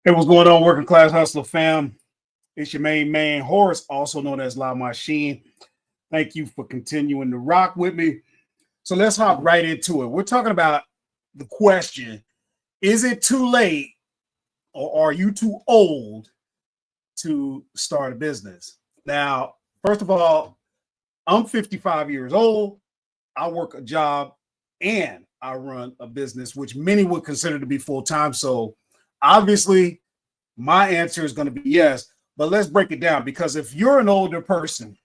Hey, what's going on, working class hustler fam? It's your main man, Horace, also known as La Machine. Thank you for continuing to rock with me. So let's hop right into it. We're talking about the question, is it too late or are you too old to start a business? Now, first of all, I'm 55 years old. I work a job and I run a business, which many would consider to be full-time. So obviously, my answer is going to be yes, but let's break it down, because if you're an older person,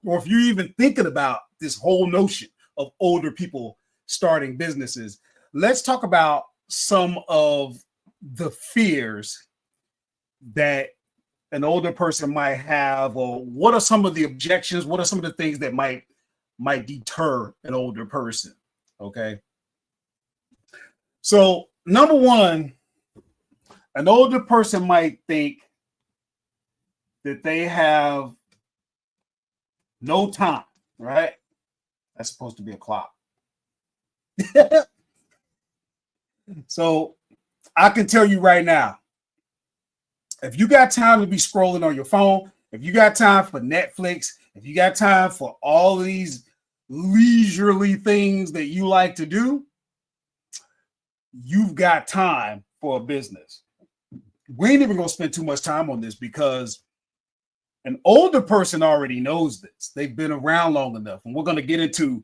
or if you're even thinking about this whole notion of older people starting businesses, let's talk about some of the fears that an older person might have, or what are some of the objections? What are some of the things that might deter an older person? Okay. So number one, an older person might think that they have no time, right? That's supposed to be a clock. So I can tell you right now, if you got time to be scrolling on your phone, if you got time for Netflix, if you got time for all of these leisurely things that you like to do, you've got time for a business. We ain't even going to spend too much time on this, because an older person already knows this. They've been around long enough. And we're going to get into,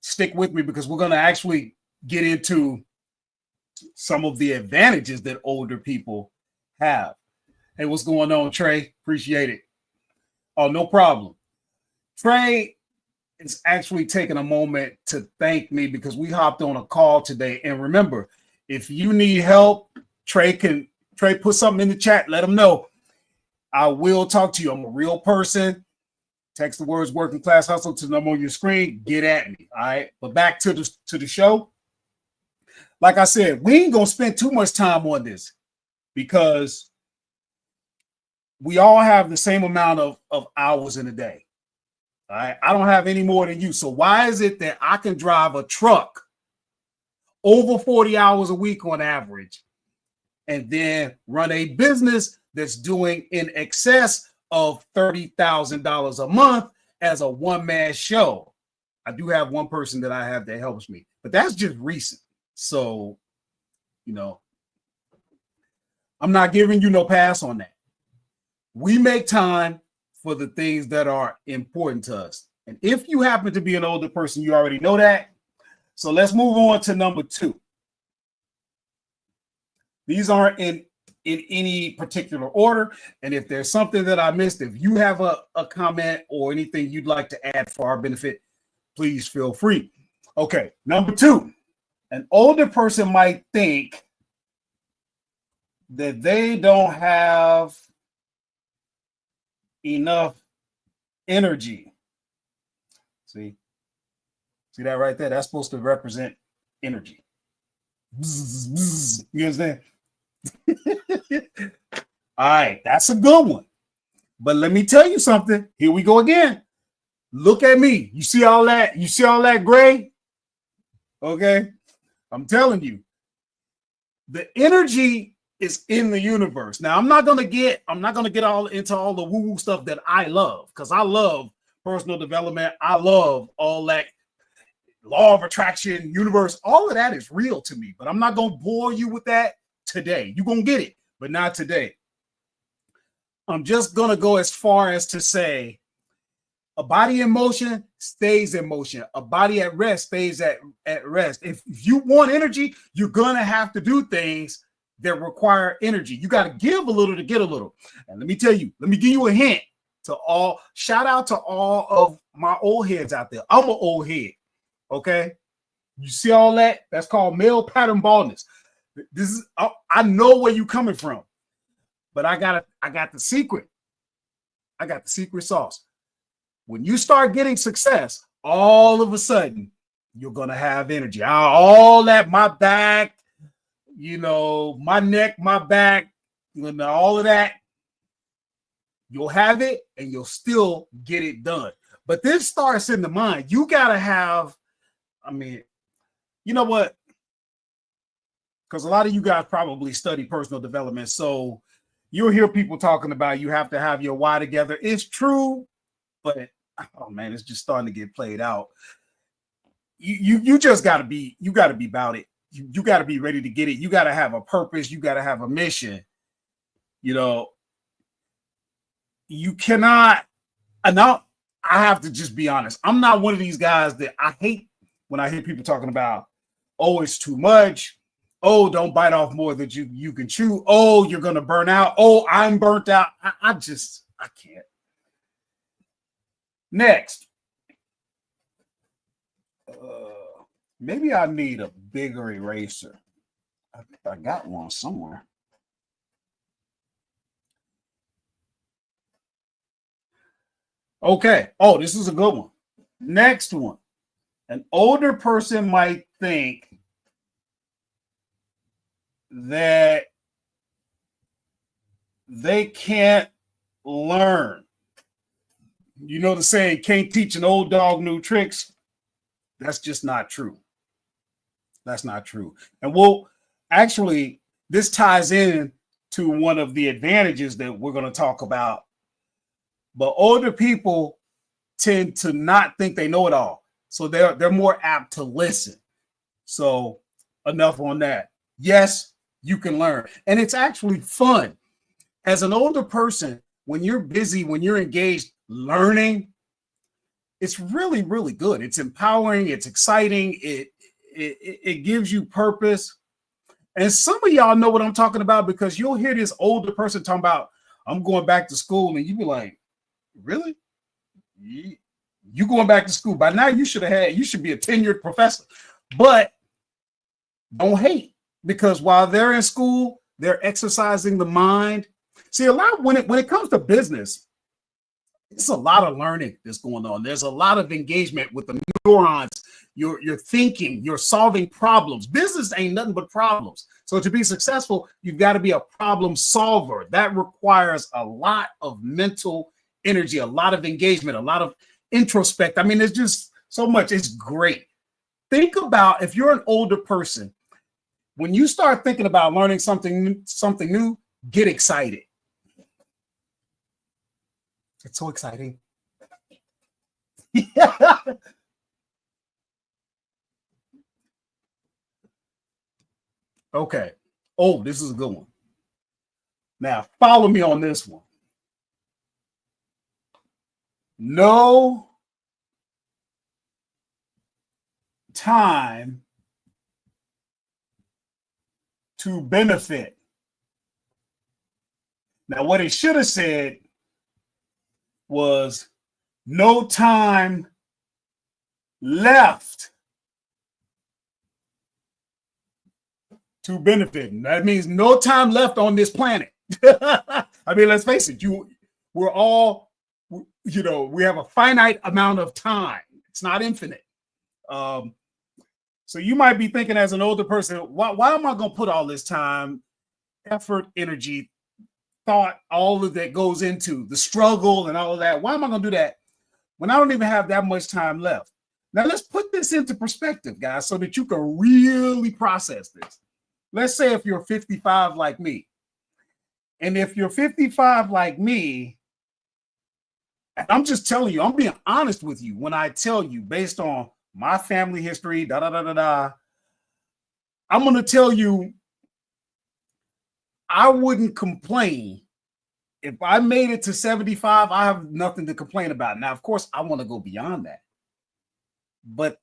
stick with me, because we're going to actually get into some of the advantages that older people have. Hey, what's going on, Trey? Appreciate it. Oh, no problem. Trey is actually taking a moment to thank me because we hopped on a call today. And remember, if you need help, Trey put something in the chat. Let him know. I will talk to you. I'm a real person. Text the words "working class hustle" to the number on your screen. Get at me. All right. But back to the show. Like I said, we ain't gonna spend too much time on this, because we all have the same amount of hours in a day. All right. I don't have any more than you. So why is it that I can drive a truck over 40 hours a week on average, and then run a business that's doing in excess of $30,000 a month as a one-man show? I do have one person that I have that helps me, but that's just recent. So, I'm not giving you no pass on that. We make time for the things that are important to us. And if you happen to be an older person, you already know that. So let's move on to number two. These aren't in any particular order. And if there's something that I missed, if you have a comment or anything you'd like to add for our benefit, please feel free. Okay, number two, an older person might think that they don't have enough energy. See that right there? That's supposed to represent energy. You understand? All right, that's a good one. But let me tell you something. Here we go again. Look at me. You see all that? You see all that gray? Okay. I'm telling you, the energy is in the universe. Now, I'm not gonna get all into all the woo-woo stuff that I love, because I love personal development. I love all that law of attraction, universe. All of that is real to me, but I'm not gonna bore you with that today. You're gonna get it, but not today. I'm just gonna go as far as to say, a body in motion stays in motion. A body at rest stays at rest. If you want energy, you're gonna have to do things that require energy. You got to give a little to get a little. And let me tell you, let me give you a hint to all. Shout out to all of my old heads out there. I'm an old head. Okay. You see all that? That's called male pattern baldness. This is, I know where you're coming from, but I got the secret. I got the secret sauce. When you start getting success, all of a sudden, you're going to have energy. All that, my back, my neck, my back, all of that, you'll have it and you'll still get it done. But this starts in the mind. You got to have, you know what? because a lot of you guys probably study personal development. So you'll hear people talking about you have to have your why together. It's true, but oh man, it's just starting to get played out. You just gotta be about it. You got to be ready to get it. You got to have a purpose. You got to have a mission. You know, you cannot. And now I have to just be honest. I'm not one of these guys that I hate when I hear people talking about, oh, it's too much. Oh, don't bite off more than you can chew. Oh, you're going to burn out. Oh, I'm burnt out. I can't. Next. Maybe I need a bigger eraser. I got one somewhere. Okay. Oh, this is a good one. Next one. An older person might think that they can't learn. You know the saying, can't teach an old dog new tricks? That's just not true. That's not true. And actually, this ties in to one of the advantages that we're going to talk about. But older people tend to not think they know it all. So they're more apt to listen. So enough on that. Yes, you can learn. And it's actually fun. As an older person, when you're busy, when you're engaged learning, it's really, really good. It's empowering. It's exciting. It gives you purpose. And some of y'all know what I'm talking about because you'll hear this older person talking about, I'm going back to school. And you be like, really? You going back to school? By now you should be a tenured professor. But don't hate, because while they're in school, they're exercising the mind. See, a lot when it comes to business, it's a lot of learning that's going on. There's a lot of engagement with the neurons. You're thinking, you're solving problems. Business ain't nothing but problems. So to be successful, you've got to be a problem solver. That requires a lot of mental energy, a lot of engagement, a lot of introspect. I mean, there's just so much. It's great. Think about, if you're an older person, when you start thinking about learning something new, get excited. It's so exciting. Yeah. Okay. Oh, this is a good one. Now, follow me on this one. No time to benefit. Now, what it should have said was no time left to benefit. That means no time left on this planet. I mean, let's face it, we're all, we have a finite amount of time. It's not infinite. So you might be thinking as an older person, why am I going to put all this time, effort, energy, thought, all of that goes into the struggle and all of that? Why am I going to do that when I don't even have that much time left? Now, let's put this into perspective, guys, so that you can really process this. Let's say if you're 55 like me. And if you're 55 like me, and I'm just telling you, I'm being honest with you when I tell you, based on my family history, I'm going to tell you, I wouldn't complain. If I made it to 75, I have nothing to complain about. Now, of course, I want to go beyond that. But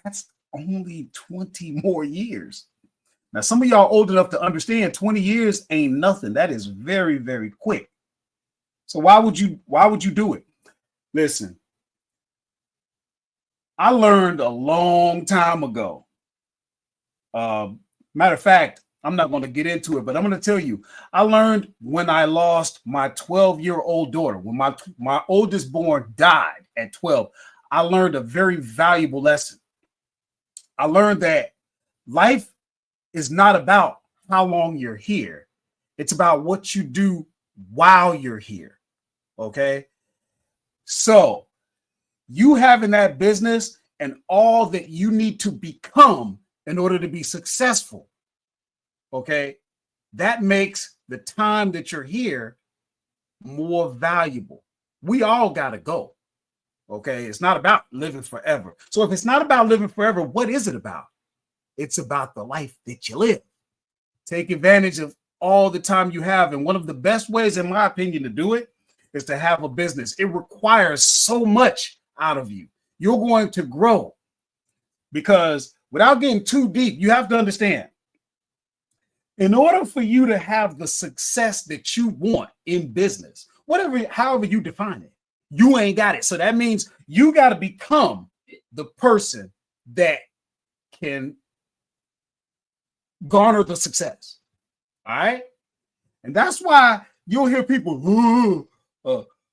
that's only 20 more years. Now, some of y'all old enough to understand 20 years ain't nothing. That is very, very quick. So why would you do it? Listen, I learned a long time ago. Matter of fact, I'm not going to get into it, but I'm going to tell you, I learned when I lost my 12-year-old daughter, when my oldest born died at 12, I learned a very valuable lesson. I learned that life is not about how long you're here. It's about what you do while you're here. Okay. So you having that business and all that you need to become in order to be successful, Okay. That makes the time that you're here more valuable. We all got to go. Okay. It's not about living forever. So if it's not about living forever, what is it about? It's about the life that you live. Take advantage of all the time you have. And one of the best ways, in my opinion, to do it is to have a business. It requires so much out of you. You're going to grow because without getting too deep, you have to understand, in order for you to have the success that you want in business, however you define it, you ain't got it. So that means you got to become the person that can garner the success. All right. And that's why you'll hear people,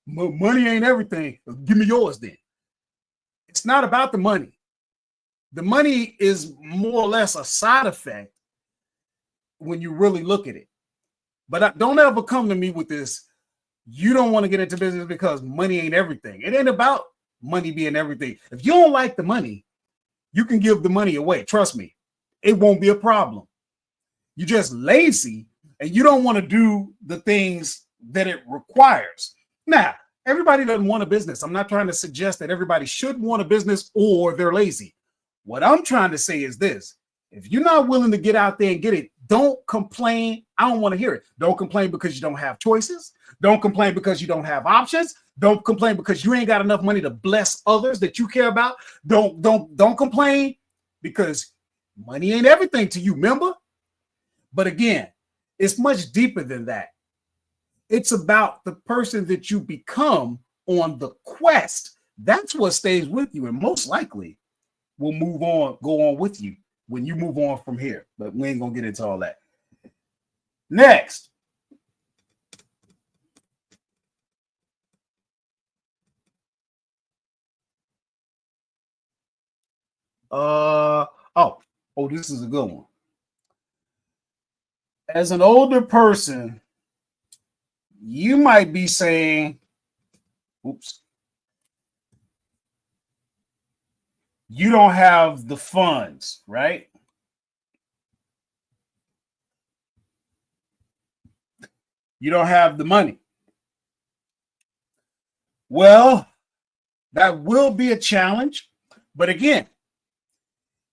money ain't everything. Give me yours then. It's not about the money. The money is more or less a side effect when you really look at it. But don't ever come to me with this. You don't want to get into business because money ain't everything. It ain't about money being everything. If you don't like the money, you can give the money away. Trust me, it won't be a problem. You're just lazy and you don't want to do the things that it requires. Now, everybody doesn't want a business. I'm not trying to suggest that everybody should want a business or they're lazy. What I'm trying to say is this. If you're not willing to get out there and get it, don't complain. I don't want to hear it. Don't complain because you don't have choices. Don't complain because you don't have options. Don't complain because you ain't got enough money to bless others that you care about. Don't complain because money ain't everything to you, remember? But again, it's much deeper than that. It's about the person that you become on the quest. That's what stays with you and most likely will go on with you when you move on from here. But we ain't going to get into all that. Next. This is a good one. As an older person, you might be saying, you don't have the funds, right? You don't have the money. Well, that will be a challenge. But again,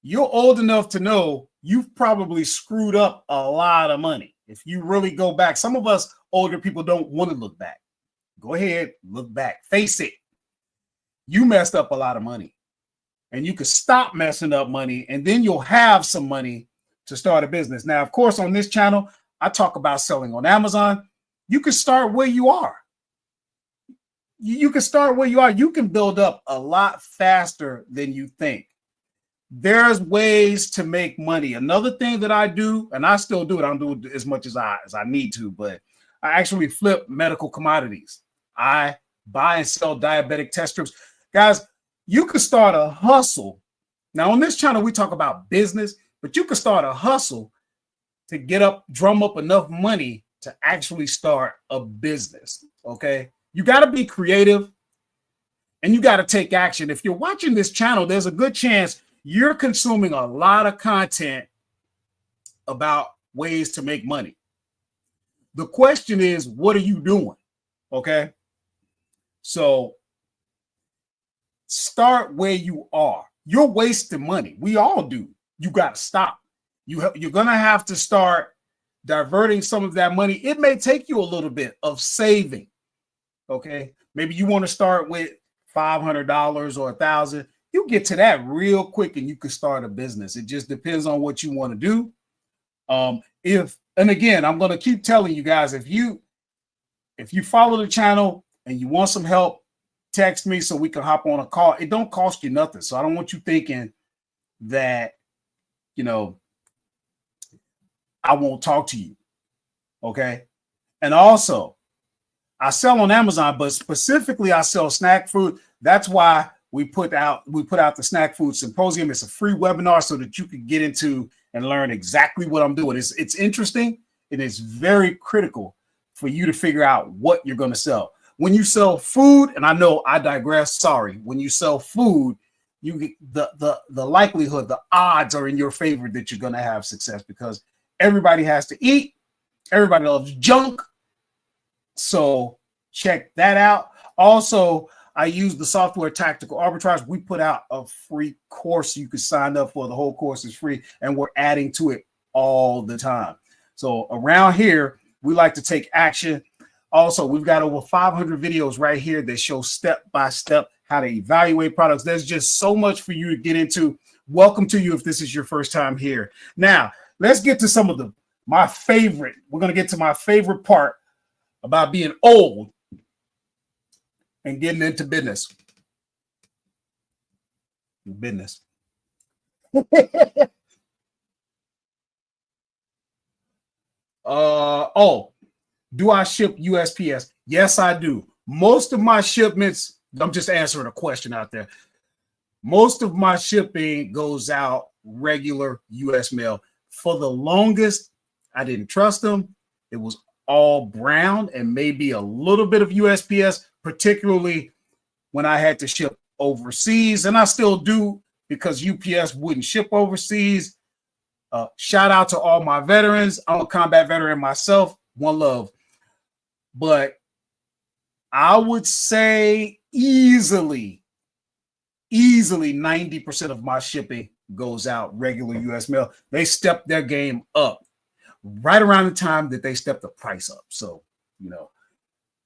you're old enough to know you've probably screwed up a lot of money. If you really go back, some of us older people don't want to look back. Go ahead, look back, face it. You messed up a lot of money and you could stop messing up money and then you'll have some money to start a business. Now, of course, on this channel, I talk about selling on Amazon. You can start where you are. You can start where you are. You can build up a lot faster than you think. There's ways to make money. Another thing that I do, and I still do it, I don't do it as much as I need to, but I actually flip medical commodities. I buy and sell diabetic test strips. Guys, you could start a hustle. Now, on this channel, we talk about business, but you could start a hustle to drum up enough money to actually start a business, okay? You got to be creative and you got to take action. If you're watching this channel, there's a good chance you're consuming a lot of content about ways to make money. The question is, what are you doing? Okay. So start where you are. You're wasting money. We all do. You got to stop. You're going to have to start diverting some of that money. It may take you a little bit of saving. Okay. Maybe you want to start with $500 or $1,000. You get to that real quick and you can start a business. It just depends on what you want to do. And again, I'm going to keep telling you guys, if you follow the channel and you want some help, text me so we can hop on a call. It don't cost you nothing. So I don't want you thinking that, I won't talk to you. Okay. And also, I sell on Amazon, but specifically I sell snack food. That's why we put out the Snackfood Symposium. It's a free webinar so that you can get into and learn exactly what I'm doing. It's interesting and it's very critical for you to figure out what you're going to sell. When you sell food, and I know I digress, sorry, when you sell food, you get the likelihood, the odds are in your favor that you're going to have success because Everybody has to eat. Everybody loves junk. So check that out. Also, I use the software Tactical Arbitrage. We put out a free course you can sign up for. The whole course is free, and we're adding to it all the time. So around here, we like to take action. Also, we've got over 500 videos right here that show step-by-step how to evaluate products. There's just so much for you to get into. Welcome to you if this is your first time here. Now, let's get to some of my favorite. We're going to get to my favorite part about being old and getting into business. Do I ship USPS? Yes, I do. Most of my shipments, I'm just answering a question out there. Most of my shipping goes out regular US mail. For the longest, I didn't trust them. It was all brown and maybe a little bit of USPS, particularly when I had to ship overseas. And I still do because UPS wouldn't ship overseas. Shout out to all my veterans. I'm a combat veteran myself. One love. But I would say easily 90% of my shipping goes out regular US mail. They stepped their game up right around the time that they stepped the price up. So, you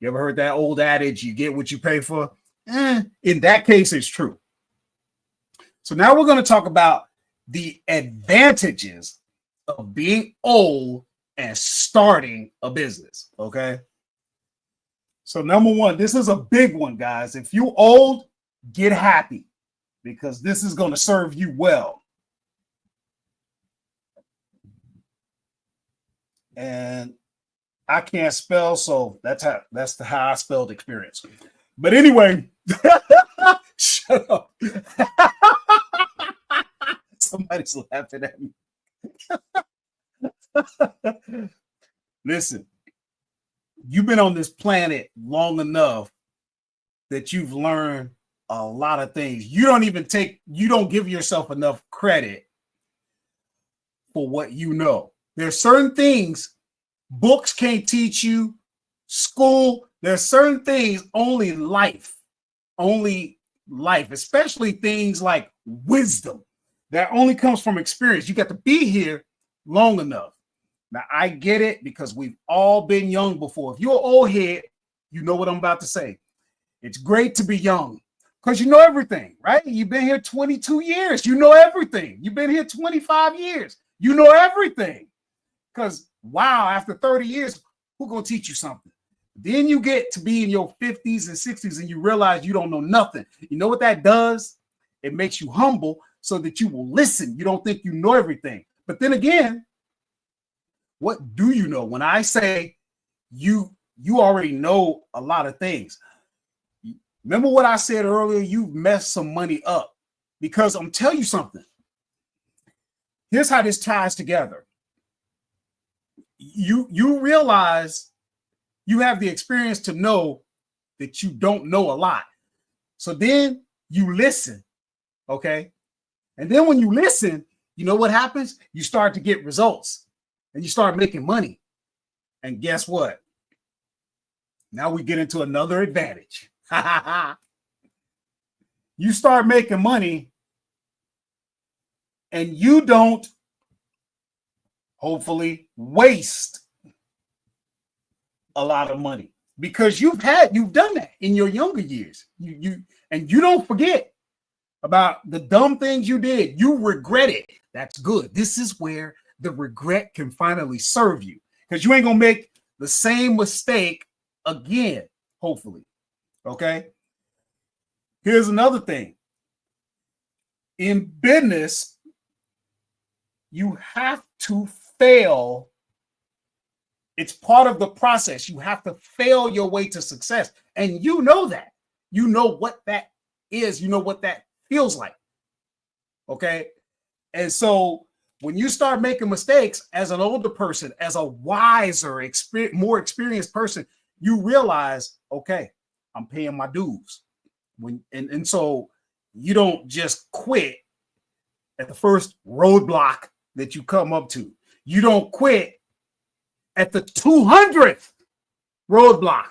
ever heard that old adage, you get what you pay for? In that case, it's true. So now we're going to talk about the advantages of being old and starting a business, okay? So number one, this is a big one, guys. If you're old, get happy because this is going to serve you well. And I can't spell, so that's how I spelled experience. But anyway, shut up. Somebody's laughing at me. Listen, you've been on this planet long enough that you've learned a lot of things. You don't give yourself enough credit for what you know. There's certain things books can't teach you, school, there's certain things only life, especially things like wisdom that only comes from experience. You got to be here long enough. Now, I get it because we've all been young before. If you're an old head, you know what I'm about to say. It's great to be young because you know everything, right? You've been here 22 years. You know everything. You've been here 25 years. You know everything. Because, wow, after 30 years, who's going to teach you something? Then you get to be in your 50s and 60s and you realize you don't know nothing. You know what that does? It makes you humble so that you will listen. You don't think you know everything. But then again, what do you know? When I say you already know a lot of things. Remember what I said earlier? You've messed some money up because I'm telling you something. Here's how this ties together. You realize you have the experience to know that you don't know a lot. So then you listen, okay? And then when you listen, you know what happens? You start to get results and you start making money. And guess what? Now we get into another advantage. You start making money and you don't hopefully waste a lot of money because you've done that in your younger years. You don't forget about the dumb things you did. You regret it. That's good. This is where the regret can finally serve you because you ain't gonna make the same mistake again, hopefully. Okay. Here's another thing. In business, you have to fail. It's part of the process. You have to fail your way to success. And you know that. You know what that is. You know what that feels like. Okay. And so when you start making mistakes as an older person, as a wiser, more experienced person, you realize, okay, I'm paying my dues. And so you don't just quit at the first roadblock that you come up to. You don't quit at the 200th roadblock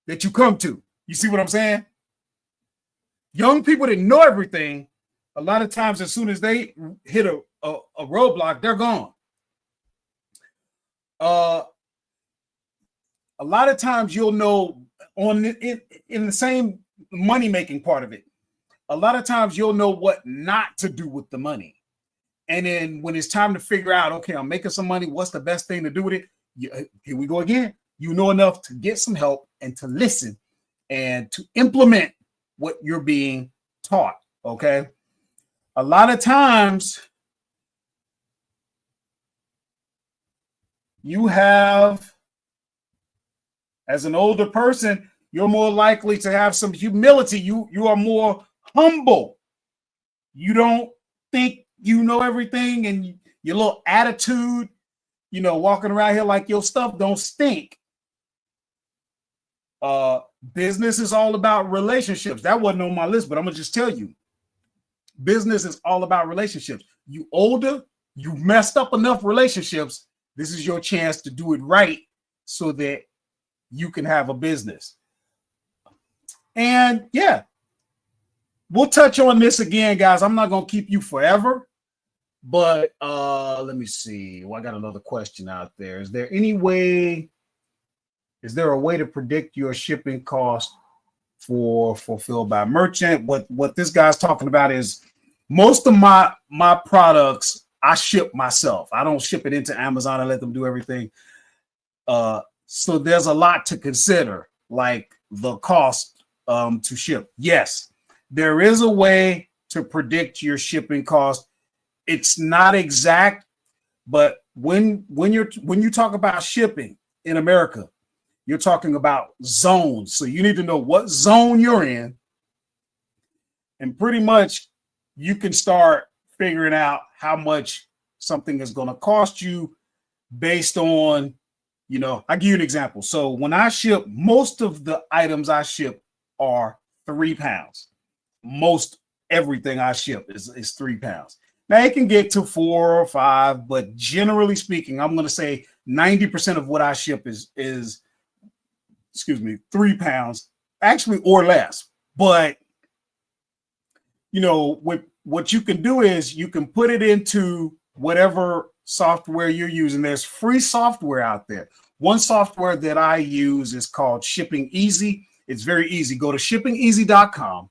that you come to. You see what I'm saying? Young people that know everything, a lot of times as soon as they hit a roadblock, they're gone. A lot of times you'll know in the same money-making part of it, a lot of times you'll know what not to do with the money. And then when it's time to figure out, okay, I'm making some money, what's the best thing to do with it? Here we go again. You know enough to get some help and to listen and to implement what you're being taught, okay? A lot of times you have, as an older person, you're more likely to have some humility. You are more humble. You don't think you know everything, and your little attitude, walking around here like your stuff don't stink. Business is all about relationships. That wasn't on my list, but I'm gonna just tell you, business is all about relationships. You older, you messed up enough relationships. This is your chance to do it right so that you can have a business. And yeah, we'll touch on this again, guys. I'm not gonna keep you forever, but let me see. Well, I got another question out there. Is there a way to predict your shipping cost for Fulfilled by Merchant? What this guy's talking about is most of my products I ship myself. I don't ship it into Amazon and let them do everything. So there's a lot to consider, like the cost to ship. Yes, there is a way to predict your shipping cost. It's not exact, but when you talk about shipping in America, you're talking about zones. So you need to know what zone you're in. And pretty much you can start figuring out how much something is going to cost you based on, I'll give you an example. So when I ship, most of the items I ship are 3 pounds. Most everything I ship is 3 pounds. Now it can get to 4 or 5, but generally speaking, I'm going to say 90% of what I ship is 3 pounds, actually, or less. But, what you can do is you can put it into whatever software you're using. There's free software out there. One software that I use is called Shipping Easy. It's very easy. Go to shippingeasy.com,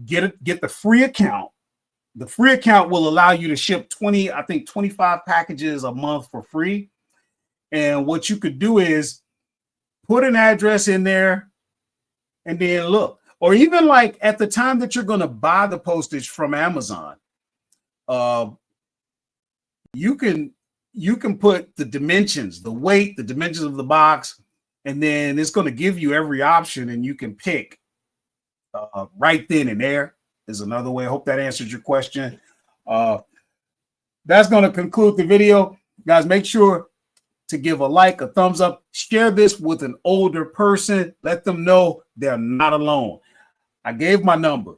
get the free account. The free account will allow you to ship 25 packages a month for free. And what you could do is put an address in there and then look. Or even like at the time that you're going to buy the postage from Amazon, you can put the dimensions, the weight, the dimensions of the box, and then it's going to give you every option, and you can pick right then and there. Is another way. I hope that answers your question. That's going to conclude the video. Guys, make sure to give a like, a thumbs up, share this with an older person. Let them know they're not alone. I gave my number.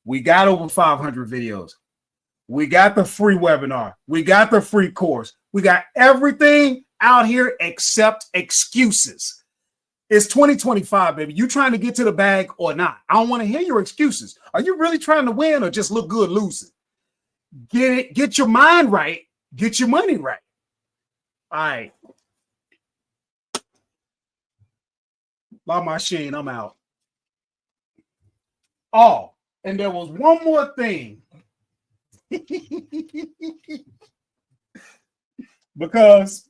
We got over 500 videos. We got the free webinar. We got the free course. We got everything out here except excuses. It's 2025, baby. You trying to get to the bag or not? I don't want to hear your excuses. Are you really trying to win or just look good losing? Get your mind right. Get your money right. All right. La machine, I'm out. Oh, and there was one more thing. Because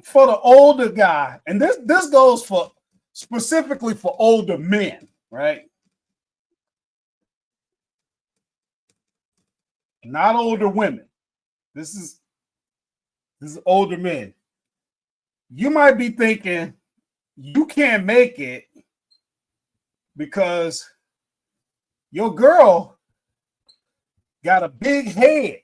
for the older guy, and this goes for specifically for older men, right? Not older women. This is older men. You might be thinking you can't make it because your girl got a big head.